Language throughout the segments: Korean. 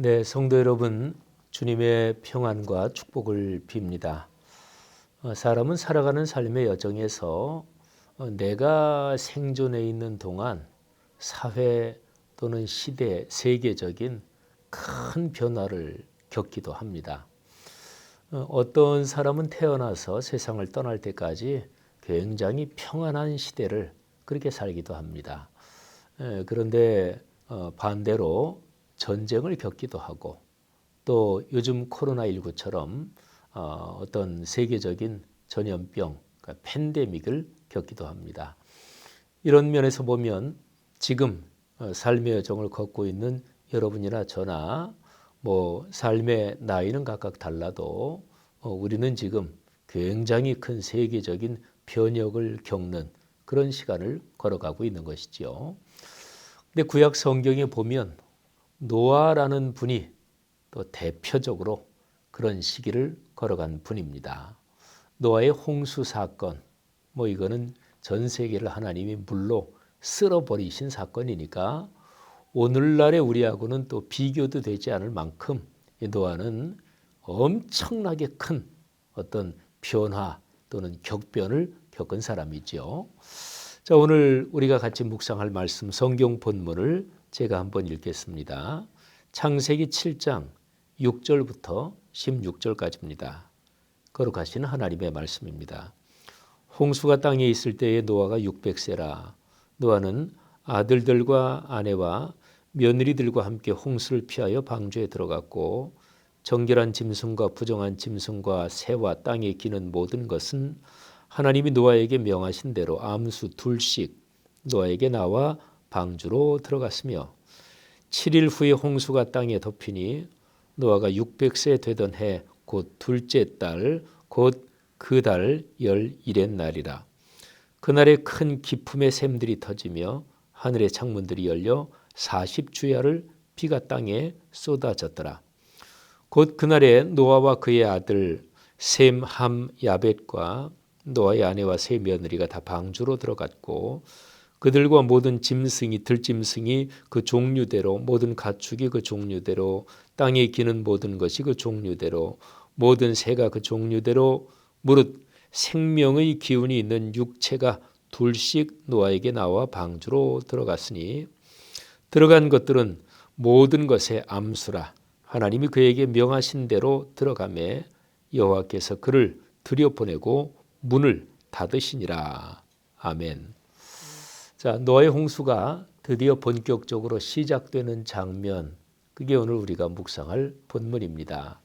네, 성도 여러분, 주님의 평안과 축복을 빕니다. 사람은 살아가는 삶의 여정에서 내가 생존해 있는 동안 사회 또는 시대, 세계적인 큰 변화를 겪기도 합니다. 어떤 사람은 태어나서 세상을 떠날 때까지 굉장히 평안한 시대를 그렇게 살기도 합니다. 그런데 반대로 전쟁을 겪기도 하고 또 요즘 코로나19처럼 어떤 세계적인 전염병, 그러니까 팬데믹을 겪기도 합니다. 이런 면에서 보면 지금 삶의 여정을 걷고 있는 여러분이나 저나 삶의 나이는 각각 달라도 우리는 지금 굉장히 큰 세계적인 변혁을 겪는 그런 시간을 걸어가고 있는 것이지요. 근데 구약 성경에 보면 노아라는 분이 또 대표적으로 그런 시기를 걸어간 분입니다. 노아의 홍수 사건, 이거는 전 세계를 하나님이 물로 쓸어버리신 사건이니까 오늘날의 우리하고는 또 비교도 되지 않을 만큼 이 노아는 엄청나게 큰 어떤 변화 또는 격변을 겪은 사람이죠. 자, 오늘 우리가 같이 묵상할 말씀 성경 본문을 제가 한번 읽겠습니다. 창세기 7장 6절부터 16절까지입니다. 거룩하신 하나님의 말씀입니다. 홍수가 땅에 있을 때에 노아가 600세라. 노아는 아들들과 아내와 며느리들과 함께 홍수를 피하여 방주에 들어갔고 정결한 짐승과 부정한 짐승과 새와 땅에 기는 모든 것은 하나님이 노아에게 명하신 대로 암수 둘씩 노아에게 나와 방주로 들어갔으며 7일 후에 홍수가 땅에 덮이니 노아가 600세 되던 해 곧 둘째 달 곧 그 달 11의 날이라. 그날에 큰 기품의 샘들이 터지며 하늘의 창문들이 열려 40주야를 비가 땅에 쏟아졌더라. 곧 그날에 노아와 그의 아들 셈, 함, 야벳과 노아의 아내와 세 며느리가 다 방주로 들어갔고 그들과 모든 짐승이 들짐승이 그 종류대로 모든 가축이 그 종류대로 땅에 기는 모든 것이 그 종류대로 모든 새가 그 종류대로 무릇 생명의 기운이 있는 육체가 둘씩 노아에게 나와 방주로 들어갔으니 들어간 것들은 모든 것의 암수라. 하나님이 그에게 명하신 대로 들어가매 여호와께서 그를 들여보내고 문을 닫으시니라. 아멘. 자, 노아의 홍수가 드디어 본격적으로 시작되는 장면, 그게 오늘 우리가 묵상할 본문입니다.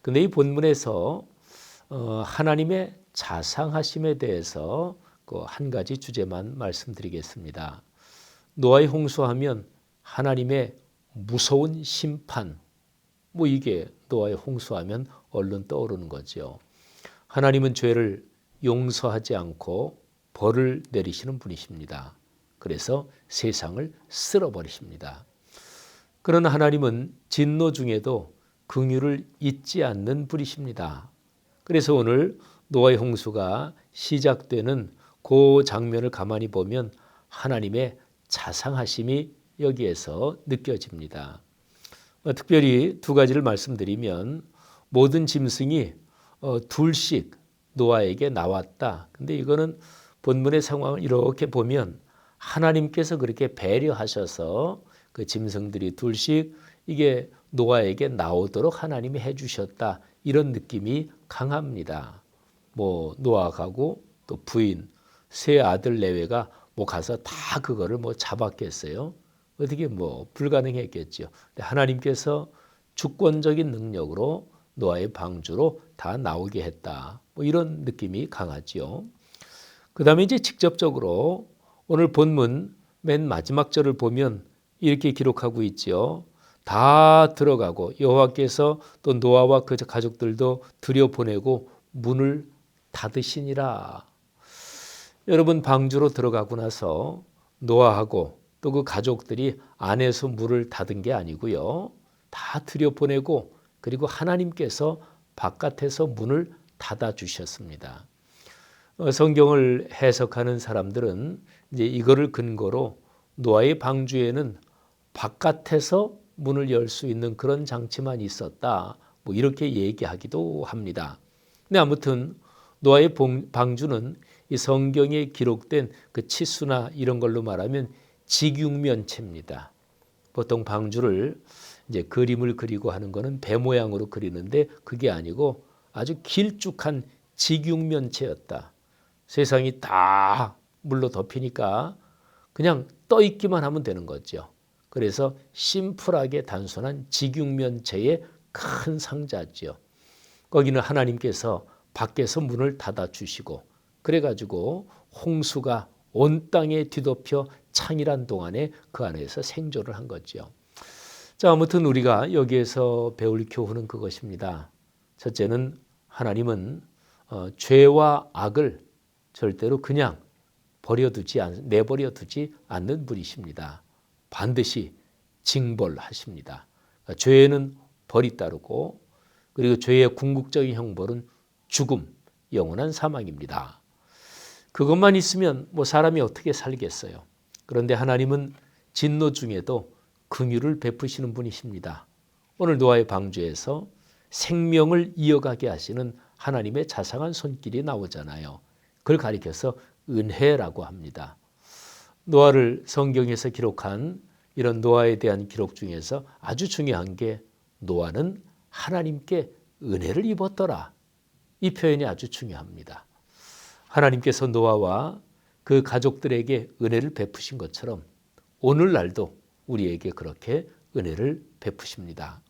근데 이 본문에서 하나님의 자상하심에 대해서 그 한 가지 주제만 말씀드리겠습니다. 노아의 홍수하면 하나님의 무서운 심판, 이게 노아의 홍수하면 얼른 떠오르는 거죠. 하나님은 죄를 용서하지 않고 벌을 내리시는 분이십니다. 그래서 세상을 쓸어버리십니다. 그러나 하나님은 진노 중에도 긍휼을 잊지 않는 분이십니다. 그래서 오늘 노아의 홍수가 시작되는 그 장면을 가만히 보면 하나님의 자상하심이 여기에서 느껴집니다. 특별히 두 가지를 말씀드리면 모든 짐승이 둘씩 노아에게 나왔다. 근데 이거는 본문의 상황을 이렇게 보면 하나님께서 그렇게 배려하셔서 그 짐승들이 둘씩 이게 노아에게 나오도록 하나님이 해주셨다. 이런 느낌이 강합니다. 노아하고 또 부인, 세 아들 내외가 가서 다 그거를 잡았겠어요? 어떻게 불가능했겠죠. 하나님께서 주권적인 능력으로 노아의 방주로 다 나오게 했다. 이런 느낌이 강하지요. 그 다음에 이제 직접적으로 오늘 본문 맨 마지막 절을 보면 이렇게 기록하고 있죠. 다 들어가고 여호와께서 또 노아와 그 가족들도 들여보내고 문을 닫으시니라. 여러분, 방주로 들어가고 나서 노아하고 또 그 가족들이 안에서 문을 닫은 게 아니고요. 다 들여보내고 그리고 하나님께서 바깥에서 문을 닫아주셨습니다. 성경을 해석하는 사람들은 이제 이거를 근거로 노아의 방주에는 바깥에서 문을 열 수 있는 그런 장치만 있었다. 뭐 이렇게 얘기하기도 합니다. 근데 아무튼 노아의 방주는 이 성경에 기록된 그 치수나 이런 걸로 말하면 직육면체입니다. 보통 방주를 이제 그림을 그리고 하는 거는 배 모양으로 그리는데 그게 아니고 아주 길쭉한 직육면체였다. 세상이 다 물로 덮이니까 그냥 떠 있기만 하면 되는 거죠. 그래서 심플하게 단순한 직육면체의 큰 상자죠. 거기는 하나님께서 밖에서 문을 닫아주시고 그래가지고 홍수가 온 땅에 뒤덮여 창이란 동안에 그 안에서 생존을 한 거죠. 자, 아무튼 우리가 여기에서 배울 교훈은 그것입니다. 첫째는 하나님은 죄와 악을 절대로 그냥 내버려 두지 않는 분이십니다. 반드시 징벌하십니다. 그러니까 죄에는 벌이 따르고 그리고 죄의 궁극적인 형벌은 죽음, 영원한 사망입니다. 그것만 있으면 뭐 사람이 어떻게 살겠어요. 그런데 하나님은 진노 중에도 긍휼을 베푸시는 분이십니다. 오늘 노아의 방주에서 생명을 이어가게 하시는 하나님의 자상한 손길이 나오잖아요. 그걸 가리켜서 은혜라고 합니다. 노아를 성경에서 기록한 이런 노아에 대한 기록 중에서 아주 중요한 게 노아는 하나님께 은혜를 입었더라. 이 표현이 아주 중요합니다. 하나님께서 노아와 그 가족들에게 은혜를 베푸신 것처럼 오늘날도 우리에게 그렇게 은혜를 베푸십니다.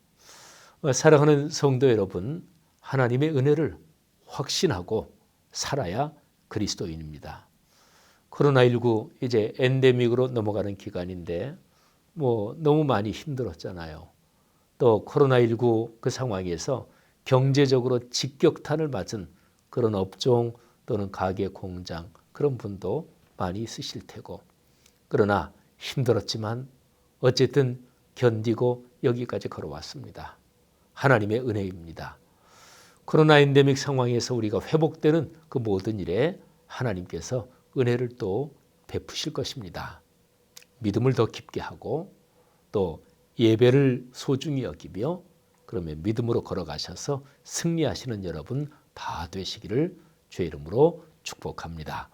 사랑하는 성도 여러분, 하나님의 은혜를 확신하고 살아야 그리스도인입니다. 코로나19 이제 엔데믹으로 넘어가는 기간인데 뭐 너무 많이 힘들었잖아요. 또 코로나19 그 상황에서 경제적으로 직격탄을 맞은 그런 업종 또는 가게 공장 그런 분도 많이 있으실 테고 그러나 힘들었지만 어쨌든 견디고 여기까지 걸어왔습니다. 하나님의 은혜입니다. 코로나 엔데믹 상황에서 우리가 회복되는 그 모든 일에 하나님께서 은혜를 또 베푸실 것입니다. 믿음을 더 깊게 하고 또 예배를 소중히 여기며 그러면 믿음으로 걸어가셔서 승리하시는 여러분 다 되시기를 주의 이름으로 축복합니다.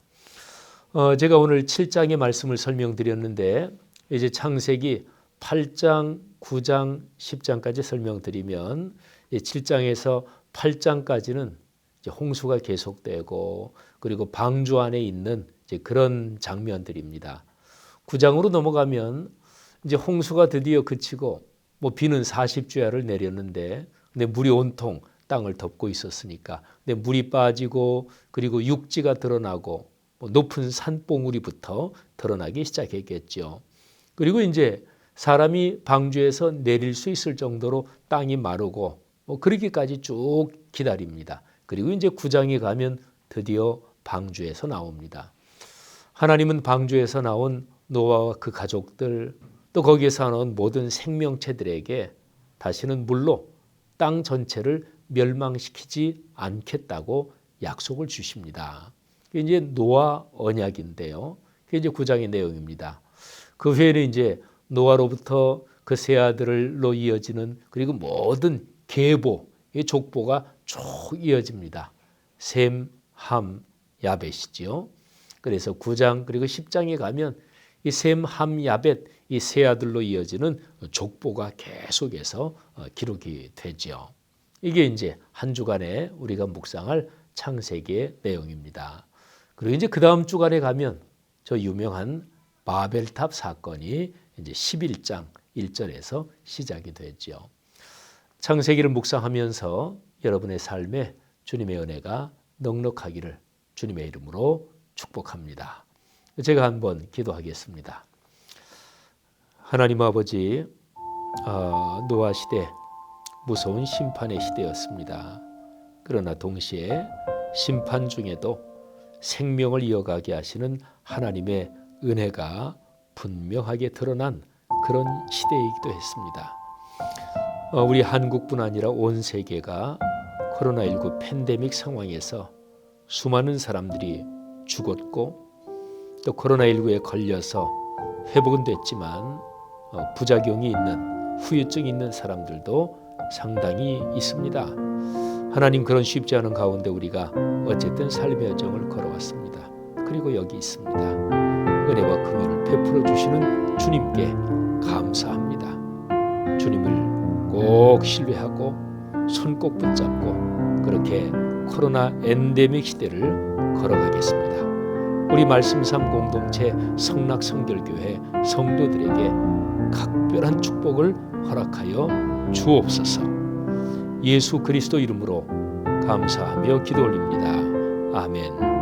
제가 오늘 7장의 말씀을 설명드렸는데 이제 창세기 8장, 9장, 10장까지 설명드리면 7장에서 8장까지는 이제 홍수가 계속되고 그리고 방주 안에 있는 이제 그런 장면들입니다. 9장으로 넘어가면 이제 홍수가 드디어 그치고 뭐 비는 40주야를 내렸는데 근데 물이 온통 땅을 덮고 있었으니까 근데 물이 빠지고 그리고 육지가 드러나고 뭐 높은 산봉우리부터 드러나기 시작했겠죠. 그리고 이제 사람이 방주에서 내릴 수 있을 정도로 땅이 마르고 뭐 그러기까지 쭉 기다립니다. 그리고 이제 9장에 가면 드디어 방주에서 나옵니다. 하나님은 방주에서 나온 노아와 그 가족들 또 거기에서 나온 모든 생명체들에게 다시는 물로 땅 전체를 멸망시키지 않겠다고 약속을 주십니다. 그게 이제 노아 언약인데요. 그게 이제 9장의 내용입니다. 그 후에는 이제 노아로부터 그 세 아들로 이어지는 그리고 모든 계보, 족보가 쭉 이어집니다. 셈, 함, 야벳이지요. 그래서 9장 그리고 10장에 가면 이 셈, 함, 야벳 이 세 아들로 이어지는 족보가 계속해서 기록이 되죠. 이게 이제 한 주간에 우리가 묵상할 창세기의 내용입니다. 그리고 이제 그 다음 주간에 가면 저 유명한 바벨탑 사건이 이제 11장 1절에서 시작이 되죠. 창세기를 묵상하면서 여러분의 삶에 주님의 은혜가 넉넉하기를 주님의 이름으로 축복합니다. 제가 한번 기도하겠습니다. 하나님 아버지, 노아 시대 무서운 심판의 시대였습니다. 그러나 동시에 심판 중에도 생명을 이어가게 하시는 하나님의 은혜가 분명하게 드러난 그런 시대이기도 했습니다. 우리 한국뿐 아니라 온 세계가 코로나19 팬데믹 상황에서 수많은 사람들이 죽었고 또 코로나19에 걸려서 회복은 됐지만 부작용이 있는 후유증이 있는 사람들도 상당히 있습니다. 하나님, 그런 쉽지 않은 가운데 우리가 어쨌든 삶의 여정을 걸어왔습니다. 그리고 여기 있습니다. 은혜와 긍휼을 베풀어 주시는 주님께 감사합니다. 주님을 꼭 신뢰하고 손 꼭 붙잡고 그렇게 코로나 엔데믹 시대를 걸어가겠습니다. 우리 말씀삼 공동체 성락성결교회 성도들에게 각별한 축복을 허락하여 주옵소서. 예수 그리스도 이름으로 감사하며 기도 올립니다. 아멘.